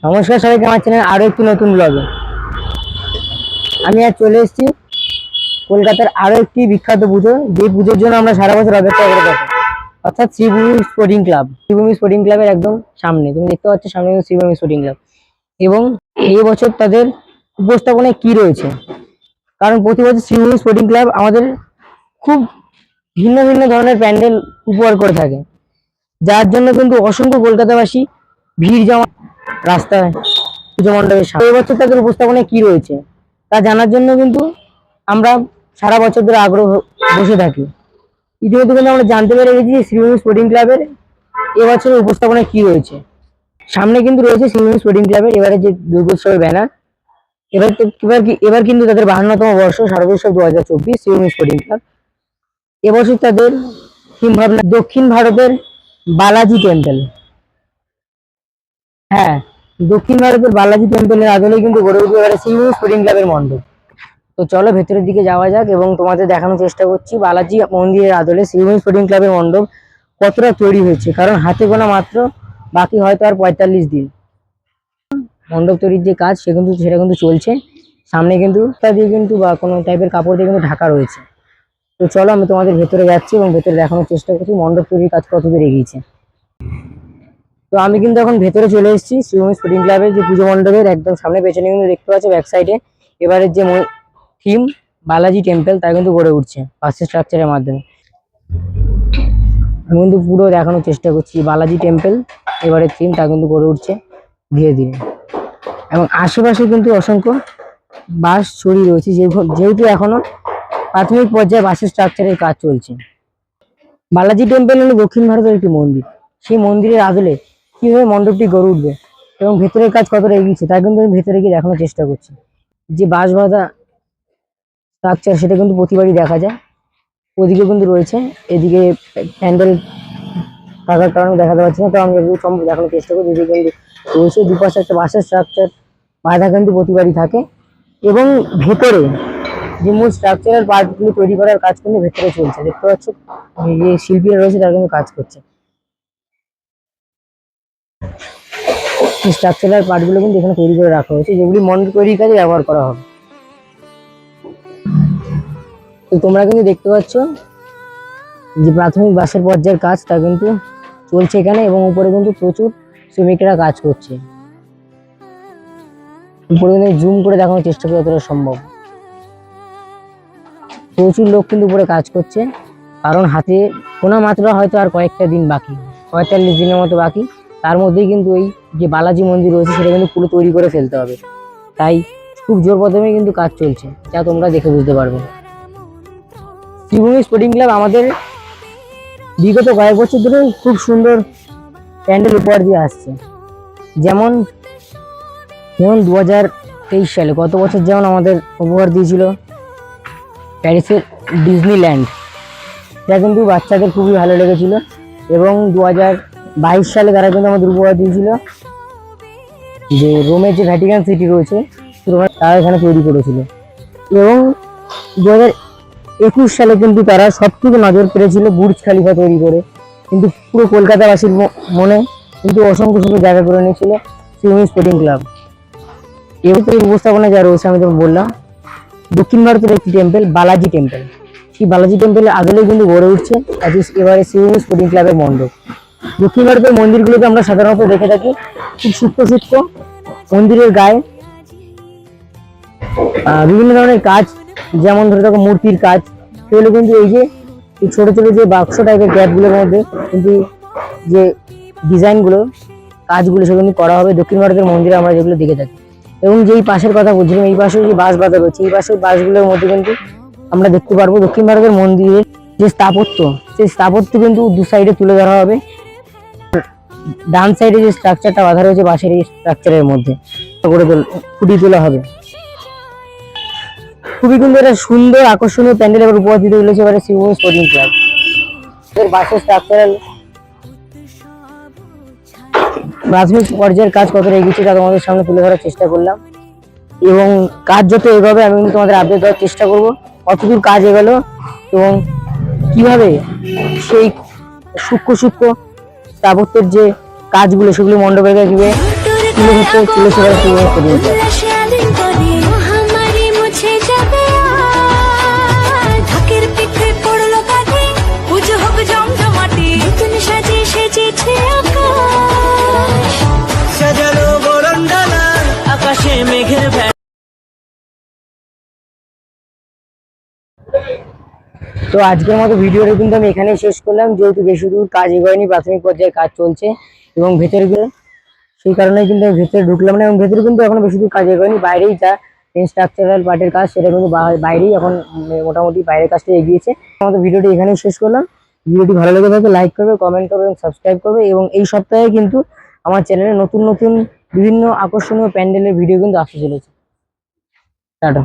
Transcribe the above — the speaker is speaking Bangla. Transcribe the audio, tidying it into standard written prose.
নমস্কার সবাইকে, আমার চ্যানেল আরো একটি নতুন ব্লগে আমি আজ চলে এসেছি। কলকাতার আরো একটি বিখ্যাত পুজো, যে পুজোর জন্য আমরা সারা বছর অপেক্ষা করে থাকি, অর্থাৎ Sribhumi sporting club. Sribhumi sporting ক্লাবের একদম সামনে তুমি দেখতে পাচ্ছ, সামনে শ্রীভূমি স্পোর্টিং ক্লাব। এবং এই বছর তাদের উপস্থাপনায় কি রয়েছে, কারণ প্রতি বছর শ্রীভূমি স্পোর্টিং ক্লাব আমাদের খুব ভিন্ন ভিন্ন ধরনের প্যান্ডেল উপহার করে থাকে, যার জন্য কিন্তু অসংখ্য কলকাতাবাসী ভিড় জমা রাস্তায় পুজো মণ্ডপের সামনে। এই বছর তাদের উপস্থাপনায় কি রয়েছে তা জানার জন্য কিন্তু আমরা সারা বছর ধরে আগ্রহ বসে থাকি। ইতিমধ্যে কিন্তু আমরা জানতে পেরে গেছি যে শ্রীভূমি স্পোর্টিং ক্লাবের এবছরের উপস্থাপনায় কি রয়েছে। সামনে কিন্তু রয়েছে শ্রীভূমি স্পোর্টিং ক্লাবের এবারে যে দুর্গোৎসবের ব্যানার। এবার কিন্তু তাদের 52তম বর্ষ, শারদোৎসব 2024 শ্রীভূমি স্পোর্টিং ক্লাব। এবছর তাদের থিম ভাবনা দক্ষিণ ভারতের বালাজি টেম্পল। হ্যাঁ, দক্ষিণ ভারতের বালাজি টেম্পলের আদলে কিন্তু গড়ে উঠবে এবারে শ্রীভূমি স্পোর্টিং ক্লাবের মণ্ডপ। তো চলো ভেতরের দিকে যাওয়া যাক এবং তোমাদের দেখানোর চেষ্টা করছি বালাজি মন্দিরের আদলে শ্রীভূমি স্পোর্টিং ক্লাবের মণ্ডপ কতটা তৈরি হয়েছে, কারণ হাতে গোনা মাত্র বাকি হয়তো আর 45 দিন। মণ্ডপ তৈরির যে কাজ সেটা কিন্তু চলছে। সামনে কিন্তু তা দিয়ে কিন্তু বা কোনো টাইপের কাপড় দিয়ে কিন্তু ঢাকা রয়েছে। তো চলো আমি তোমাদের ভেতরে যাচ্ছি এবং ভেতরে দেখানোর চেষ্টা করছি মণ্ডপ তৈরির কাজ কতদূর এগিয়েছে। তো আমি কিন্তু এখন ভেতরে চলে এসেছি শ্রীভূমি স্পোর্টিং ক্লাবের যে পুজো মণ্ডপের একদম সামনে। পেছনে কিন্তু দেখতে পাচ্ছ ব্যাক সাইডে এবারের যে থিম বালাজি টেম্পল তা কিন্তু গড়ে উঠছে পাশের স্ট্রাকচারের মাধ্যমে। আমি কিন্তু পুরো দেখানোর চেষ্টা করছি বালাজি টেম্পল এবারের থিম তা কিন্তু গড়ে উঠছে ধীরে ধীরে, এবং আশেপাশে কিন্তু অসংখ্য বাঁশ ছড়িয়ে রয়েছে, যেহেতু এখনো প্রাথমিক পর্যায়ে বাঁশের স্ট্রাকচারের কাজ চলছে। বালাজি টেম্পল হলো দক্ষিণ ভারতের একটি মন্দির। সেই মন্দিরের আদলে কিভাবে মণ্ডপটি গড়ে উঠবে এবং ভেতরের কাজ কতটা এগিয়েছে তা কিন্তু আমি ভেতরে গিয়ে দেখানোর চেষ্টা করছি। যে বাঁশ বাঁধা স্ট্রাকচার সেটা কিন্তু প্রতিবারই দেখা যায়। ওদিকে কিন্তু রয়েছে, এদিকে প্যান্ডেল থাকার কারণে দেখাতে পাচ্ছি না, তো আমি সম্ভব দেখানোর চেষ্টা করি। এদিকে কিন্তু রয়েছে দুপাশে একটা বাঁশের স্ট্রাকচার বাঁধা কিন্তু প্রতিবারই থাকে, এবং ভেতরে যে মূল স্ট্রাকচারাল পার্টগুলো তৈরি করার কাজ কিন্তু ভেতরে চলছে। দেখতে পাচ্ছ যে শিল্পীরা রয়েছে তারা কিন্তু কাজ করছে। স্ট্রাকচারাল পার্টগুলো কিন্তু এখানে তৈরি করে রাখা হয়েছে, যেগুলি মণ্ডপ তৈরির কাজে ব্যবহার করা হবে। তো তোমরা কিন্তু দেখতে পাচ্ছ যে প্রাথমিক বাঁশের পর্যায়ের কাজ তা কিন্তু চলছে এখানে, এবং উপরে কিন্তু প্রচুর শ্রমিকরা কাজ করছে। উপরে কিন্তু জুম করে দেখানোর চেষ্টা করি যতটা সম্ভব। প্রচুর লোক কিন্তু উপরে কাজ করছে, কারণ হাতে গোনা মাত্র হয়তো আর কয়েকটা দিন বাকি, 45 দিনের মতো বাকি। তার মধ্যেই কিন্তু ওই যে বালাজি মন্দির রয়েছে সেটা কিন্তু পুরো তৈরি করে ফেলতে হবে, তাই খুব জোর কদমে কিন্তু কাজ চলছে, যা তোমরা দেখে বুঝতে পারবে। শ্রীভূমি স্পোর্টিং ক্লাব আমাদের বিগত কয়েক বছর ধরে খুব সুন্দর প্যান্ডেল উপহার দিয়ে আসছে। যেমন 2023 সালে গত বছর যেমন আমাদের উপহার দিয়েছিল প্যারিসের ডিজনিল্যান্ড, যা কিন্তু বাচ্চাদের খুবই ভালো লেগেছিল। এবং 2022 সালে তারা কিন্তু আমাদের উপহার দিয়েছিল যে রোমের যে ভ্যাটিকান সিটি রয়েছে তারা এখানে তৈরি করেছিল। এবং 2021 সালে কিন্তু তারা সব থেকে নজর পেরেছিল বুর্জ খালিফা তৈরি করে, কিন্তু পুরো কলকাতাবাসীর মনে কিন্তু অসংখ্য জায়গা করে নিয়েছিল শ্রীভূমি স্পোর্টিং ক্লাব। এবং এই উপস্থাপনা যা রয়েছে আমি তোমাকে বললাম দক্ষিণ ভারতের একটি টেম্পল বালাজি টেম্পল। সেই বালাজি টেম্পলের আদলেই কিন্তু গড়ে উঠছে এবারে শ্রীভূমি স্পোর্টিং ক্লাবের মণ্ডপ। দক্ষিণ ভারতের মন্দিরগুলোকে আমরা সাধারণত দেখে থাকি খুব সূক্ষ্ম সূক্ষ্ম মন্দিরের গায়ে বিভিন্ন ধরনের কাজ, যেমন ধরে থাকো মূর্তির কাজ, সেগুলো কিন্তু এই যে ছোট ছোট যে বাক্স টাইপের গ্যাপগুলোর মধ্যে কিন্তু যে ডিজাইনগুলো কাজগুলো সেগুলো কিন্তু করা হবে দক্ষিণ ভারতের মন্দিরে আমরা যেগুলো দেখে থাকি। এবং যেই পাশের কথা বলছিলাম, এই পাশে যে বাঁশ বাঁধা রয়েছে, এই পাশের বাঁশগুলোর মধ্যে কিন্তু আমরা দেখতে পারবো দক্ষিণ ভারতের মন্দিরের যে স্থাপত্য, সেই স্থাপত্য কিন্তু দু সাইডে তুলে ধরা হবে। ডান সাইডে যে স্ট্রাকচারটা বাঁধা রয়েছে বাঁশের এই স্ট্রাকচারের মধ্যে ফুটিয়ে তোলা হবে। খুবই কিন্তু একটা সুন্দর আকর্ষণীয় প্যান্ডেল এবার উপহার দিতে চলেছে এবারে শ্রীভূমি স্পোর্টিং ক্লাব। এর বাঁশের স্ট্রাকচারাল প্রাথমিক পর্যায়ের কাজ কতটা এগিয়েছে তা তোমাদের সামনে তুলে ধরার চেষ্টা করলাম, এবং কাজ যত এগোবে আমি কিন্তু তোমাদের আপডেট দেওয়ার চেষ্টা করব কতদূর কাজ এগোলো এবং কিভাবে সেই সূক্ষ্ম স্থাপত্যের যে কাজগুলো সেগুলো মণ্ডপের কিভাবে তুলে ধরতে তুলে সেবার শুরু করে দিয়েছে। महामारी मुझे जब ঢাকের পিঠে পড়লো কাঁধে পুজো হোক জমজমাটি নতুন সাজে সেজেছে আকাশ সাজানো বরণডালা আকাশে মেঘের ভেলা। তো আজকের মতো ভিডিওটা কিন্তু আমি এখানেই শেষ করলাম, যেহেতু বেশি দূর কাজ এগোয়নি, প্রাথমিক পর্যায়ে কাজ চলছে এবং ভেতরে গিয়ে সেই কারণে কিন্তু আমি ভেতরে ঢুকলাম না এবং ভেতরে কিন্তু এখনো বেশি দূর কাজ এগোয়নি, বাইরেই যা স্ট্রাকচারাল পার্টের কাজ সেটা কিন্তু বাইরেই এখন মোটামুটি বাইরের কাজটা এগিয়েছে। আমাদের ভিডিওটি এখানেই শেষ করলাম। ভিডিওটি ভালো লেগে থাকলে লাইক করবে, কমেন্ট করবে এবং সাবস্ক্রাইব করবে এবং এই সপ্তাহে কিন্তু আমার চ্যানেলে নতুন নতুন বিভিন্ন আকর্ষণীয় প্যান্ডেলের ভিডিও কিন্তু আসতে চলেছে। টাটা।